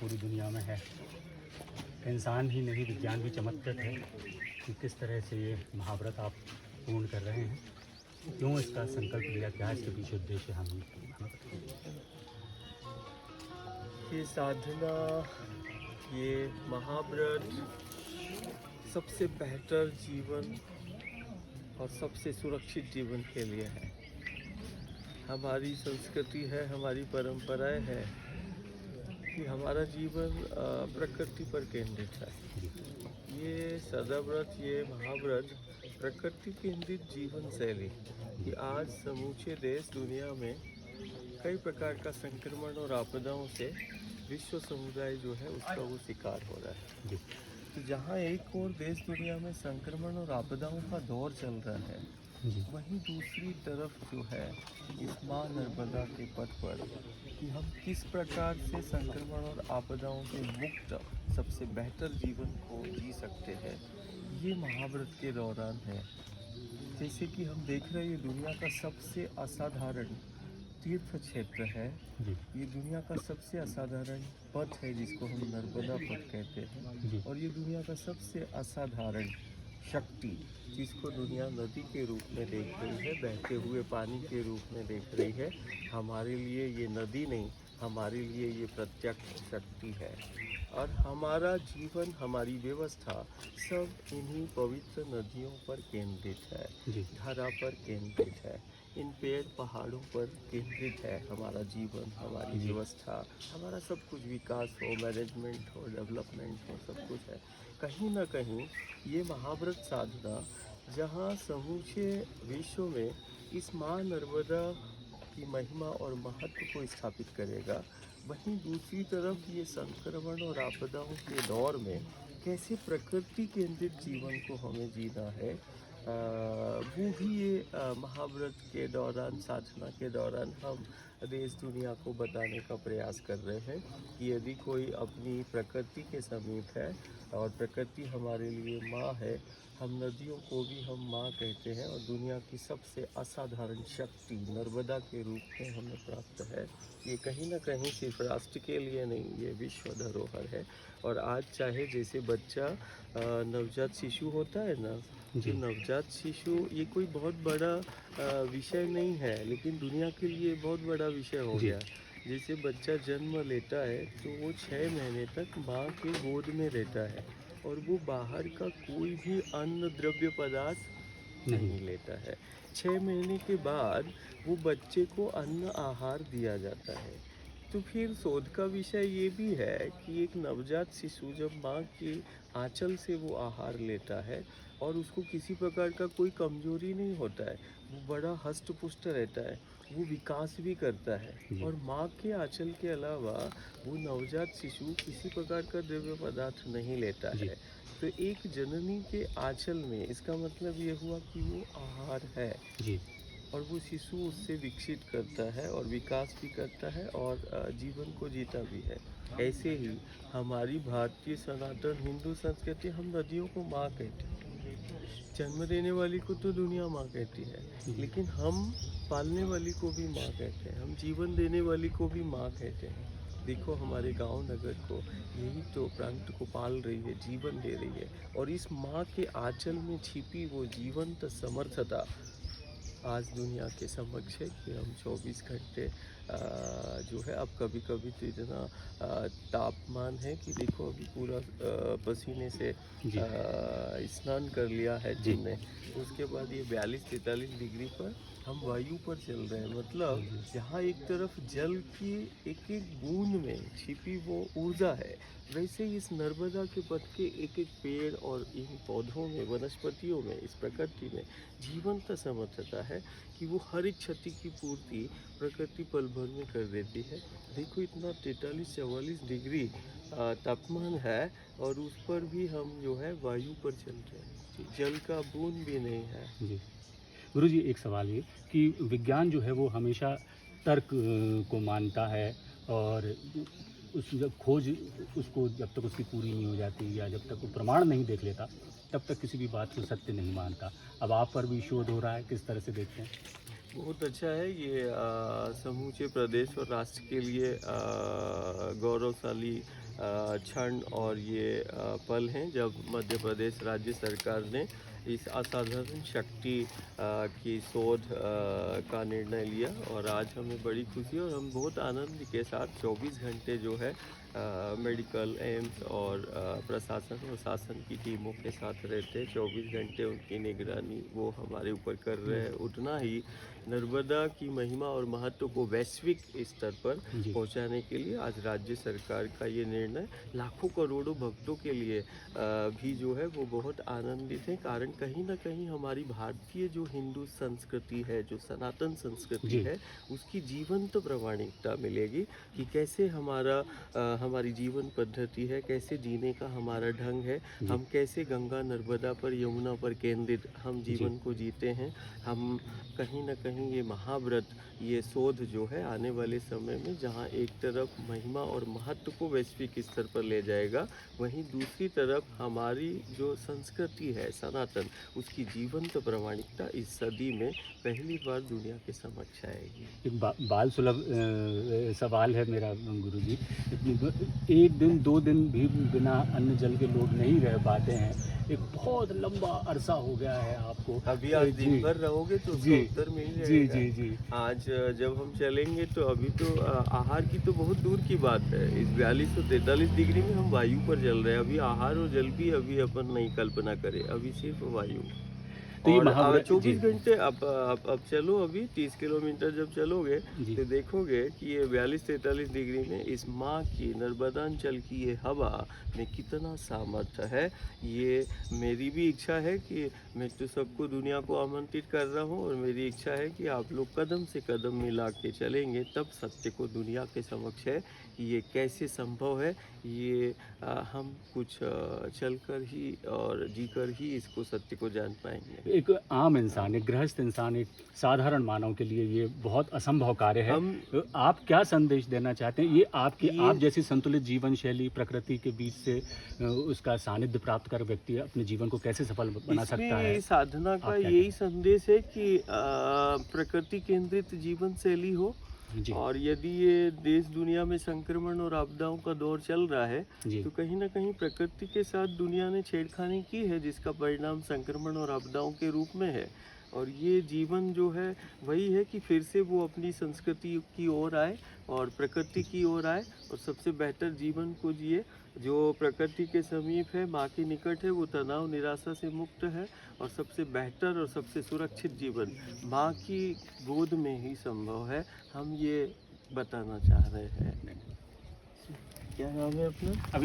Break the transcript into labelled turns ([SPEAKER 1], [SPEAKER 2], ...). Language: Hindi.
[SPEAKER 1] पूरी दुनिया में है। इंसान ही नहीं, विज्ञान भी चमत्कृत है कि किस तरह से ये महाव्रत आप पूर्ण कर रहे हैं। क्यों इसका संकल्प लिया, क्या इसके पीछे उद्देश्य हमें बताइए।
[SPEAKER 2] ये साधना, ये महाव्रत सबसे बेहतर जीवन और सबसे सुरक्षित जीवन के लिए है। हमारी संस्कृति है, हमारी परंपराएं है कि हमारा जीवन प्रकृति पर केंद्रित है। ये सदाव्रत, ये महाव्रत प्रकृति केंद्रित जीवन शैली कि आज समूचे देश दुनिया में कई प्रकार का संक्रमण और आपदाओं से विश्व समुदाय जो है उसका वो शिकार हो रहा है। तो जहाँ एक और देश दुनिया में संक्रमण और आपदाओं का दौर चल रहा है, वहीं दूसरी तरफ जो है इस माँ नर्मदा के पथ पर कि हम किस प्रकार से संक्रमण और आपदाओं से मुक्त सबसे बेहतर जीवन को जी सकते हैं, ये महाव्रत के दौरान है। जैसे कि हम देख रहे हैं, ये दुनिया का सबसे असाधारण तीर्थ क्षेत्र है। ये दुनिया का सबसे असाधारण पथ है जिसको हम नर्मदा पथ कहते हैं, और ये दुनिया का सबसे असाधारण शक्ति जिसको दुनिया नदी के रूप में देख रही है, बहते हुए पानी के रूप में देख रही है। हमारे लिए ये नदी नहीं, हमारे लिए ये प्रत्यक्ष शक्ति है। और हमारा जीवन, हमारी व्यवस्था सब इन्हीं पवित्र नदियों पर केंद्रित है, धारा पर केंद्रित है, इन पेड़ पहाड़ों पर केंद्रित है। हमारा जीवन, हमारी व्यवस्था, हमारा सब कुछ, विकास हो, मैनेजमेंट हो, डेवलपमेंट हो, सब कुछ है। कहीं ना कहीं ये महाव्रत साधना जहाँ समूचे विश्व में इस माँ नर्मदा की महिमा और महत्व को स्थापित करेगा, वहीं दूसरी तरफ ये संक्रमण और आपदाओं के दौर में कैसे प्रकृति केंद्रित जीवन को हमें जीना है, वो भी ये महाव्रत के दौरान, साधना के दौरान हम देश दुनिया को बताने का प्रयास कर रहे हैं कि यदि कोई अपनी प्रकृति के समीप है और प्रकृति हमारे लिए माँ है, हम नदियों को भी हम माँ कहते हैं, और दुनिया की सबसे असाधारण शक्ति नर्मदा के रूप में हमें प्राप्त है। ये कहीं ना कहीं सिर्फ राष्ट्र के लिए नहीं, ये विश्व धरोहर है। और आज चाहे जैसे बच्चा नवजात शिशु होता है ना, जो नवजात शिशु, ये कोई बहुत बड़ा विषय नहीं है, लेकिन दुनिया के लिए बहुत बड़ा विषय हो गया। जैसे बच्चा जन्म लेता है तो वो 6 महीने तक माँ के गोद में रहता है, और वो बाहर का कोई भी अन्न द्रव्य पदार्थ नहीं लेता है। 6 महीने के बाद वो बच्चे को अन्न आहार दिया जाता है। तो फिर शोध का विषय ये भी है कि एक नवजात शिशु जब माँ के आंचल से वो आहार लेता है और उसको किसी प्रकार का कोई कमजोरी नहीं होता है, वो बड़ा हष्ट पुष्ट रहता है, वो विकास भी करता है। और माँ के आंचल के अलावा वो नवजात शिशु किसी प्रकार का द्रव्य पदार्थ नहीं लेता है। तो एक जननी के आंचल में, इसका मतलब ये हुआ कि वो आहार है, और वो शिशु उससे विकसित करता है और विकास भी करता है और जीवन को जीता भी है। ऐसे ही हमारी भारतीय सनातन हिंदू संस्कृति, हम नदियों को माँ कहते हैं। जन्म देने वाली को तो दुनिया माँ कहती है, लेकिन हम पालने वाली को भी माँ कहते हैं, हम जीवन देने वाली को भी माँ कहते हैं। देखो हमारे गांव नगर को, यही तो प्रांत को पाल रही है, जीवन दे रही है, और इस माँ के आंचल में छिपी वो जीवंत समर्थता आज दुनिया के समक्ष है कि हम 24 घंटे जो है, अब कभी कभी तो इतना तापमान है कि देखो अभी पूरा पसीने से स्नान कर लिया है जिनने, उसके बाद ये 42-43 डिग्री पर हम वायु पर चल रहे हैं। मतलब जहाँ एक तरफ जल की एक एक बूंद में छिपी वो ऊर्जा है, वैसे इस नर्मदा के पथ के एक एक पेड़ और इन पौधों में, वनस्पतियों में, इस प्रकृति में जीवंत समर्थता है कि वो हर एक क्षति की पूर्ति प्रकृति पल भर में कर देती है। देखो इतना 43-44 डिग्री तापमान है, और उस पर भी हम जो है वायु पर चल रहे हैं, जल का बूंद भी नहीं है।
[SPEAKER 1] जी गुरु जी, एक सवाल ये कि विज्ञान जो है वो हमेशा तर्क को मानता है, और उस जब खोज उसको जब तक उसकी पूरी नहीं हो जाती या जब तक वो प्रमाण नहीं देख लेता, तब तक किसी भी बात को सत्य नहीं मानता। अब आप पर भी शोध हो रहा है, किस तरह से देखते हैं?
[SPEAKER 2] बहुत अच्छा है ये, समूचे प्रदेश और राष्ट्र के लिए गौरवशाली क्षण और ये पल हैं जब मध्य प्रदेश राज्य सरकार ने इस असाधारण शक्ति की शोध का निर्णय लिया। और आज हमें बड़ी खुशी और हम बहुत आनंद के साथ 24 घंटे जो है मेडिकल एम्स और प्रशासन और शासन की टीमों के साथ रहते हैं। 24 घंटे उनकी निगरानी वो हमारे ऊपर कर रहे हैं। उतना ही नर्मदा की महिमा और महत्व को वैश्विक स्तर पर
[SPEAKER 1] जी।
[SPEAKER 2] पहुंचाने के लिए आज राज्य सरकार का ये निर्णय लाखों करोड़ों भक्तों के लिए भी जो है वो बहुत आनंदित है। कारण कहीं ना कहीं हमारी भारतीय जो हिंदू संस्कृति है, जो सनातन संस्कृति
[SPEAKER 1] जी।
[SPEAKER 2] है, उसकी जीवंत प्रामाणिकता मिलेगी कि कैसे हमारी जीवन पद्धति है, कैसे जीने का हमारा ढंग है,
[SPEAKER 1] जी।
[SPEAKER 2] हम कैसे गंगा नर्मदा पर यमुना पर केंद्रित हम जीवन
[SPEAKER 1] जी।
[SPEAKER 2] को जीते हैं। हम कहीं ना कहीं ये महाव्रत, ये शोध जो है आने वाले समय में जहाँ एक तरफ महिमा और महत्व को वैश्विक स्तर पर ले जाएगा, वहीं दूसरी तरफ हमारी जो संस्कृति है सनातन, उसकी जीवंत प्रामाणिकता इस सदी में पहली बार दुनिया के समक्ष आएगी।
[SPEAKER 1] एक बाल सुलभ सवाल है मेरा गुरुजी। एक दिन 2 दिन भी बिना अन्न जल के लोग नहीं रह पाते हैं। एक बहुत लंबा अरसा हो गया है आपको।
[SPEAKER 2] अभी आज
[SPEAKER 1] जी।
[SPEAKER 2] दिन भर रहोगे तो उसका
[SPEAKER 1] जी।
[SPEAKER 2] उत्तर मिल
[SPEAKER 1] जी
[SPEAKER 2] जाएगा।
[SPEAKER 1] जी जी
[SPEAKER 2] आज जब हम चलेंगे तो अभी तो आहार की तो बहुत दूर की बात है। इस 4243 डिग्री में हम वायु पर चल रहे हैं। अभी आहार और जल की अभी अपन नहीं कल्पना करें, अभी सिर्फ वायु।
[SPEAKER 1] तो ये
[SPEAKER 2] और
[SPEAKER 1] महाव्रत
[SPEAKER 2] 24
[SPEAKER 1] जी
[SPEAKER 2] घंटे अब चलो, अभी 30 किलोमीटर जब चलोगे
[SPEAKER 1] जी
[SPEAKER 2] तो देखोगे कि ये 42-43 डिग्री में इस माँ की नर्मदांचल की ये हवा में कितना सामर्थ्य है। ये मेरी भी इच्छा है कि मैं तो सबको दुनिया को आमंत्रित कर रहा हूँ और मेरी इच्छा है कि आप लोग कदम से कदम मिला के चलेंगे, तब सत्य को दुनिया के समक्ष है कि ये कैसे संभव है। ये हम कुछ चलकर ही और जीकर ही इसको सत्य को जान पाएंगे।
[SPEAKER 1] एक आम इंसान, एक गृहस्थ इंसान, एक साधारण मानव के लिए ये बहुत असंभव कार्य है।
[SPEAKER 2] हम
[SPEAKER 1] आप क्या संदेश देना चाहते हैं? ये
[SPEAKER 2] ये-
[SPEAKER 1] आप जैसी संतुलित जीवन शैली, प्रकृति के बीच से उसका सानिध्य प्राप्त कर व्यक्ति अपने जीवन को कैसे सफल बना सकता है?
[SPEAKER 2] इसमें साधना का
[SPEAKER 1] आप क्या
[SPEAKER 2] यही संदेश है कि प्रकृति केंद्रित जीवन शैली हो।
[SPEAKER 1] जी
[SPEAKER 2] और यदि ये देश दुनिया में संक्रमण और आपदाओं का दौर चल रहा है
[SPEAKER 1] जी
[SPEAKER 2] तो कहीं ना कहीं प्रकृति के साथ दुनिया ने छेड़खानी की है, जिसका परिणाम संक्रमण और आपदाओं के रूप में है। और ये जीवन जो है वही है कि फिर से वो अपनी संस्कृति की ओर आए और प्रकृति की ओर आए और सबसे बेहतर जीवन को जिए। जो प्रकृति के समीप है, माँ के निकट है, वो तनाव निराशा से मुक्त है। और सबसे बेहतर और सबसे सुरक्षित जीवन माँ की गोद में ही संभव है। हम ये बताना चाह रहे हैं। क्या नाम है अपना?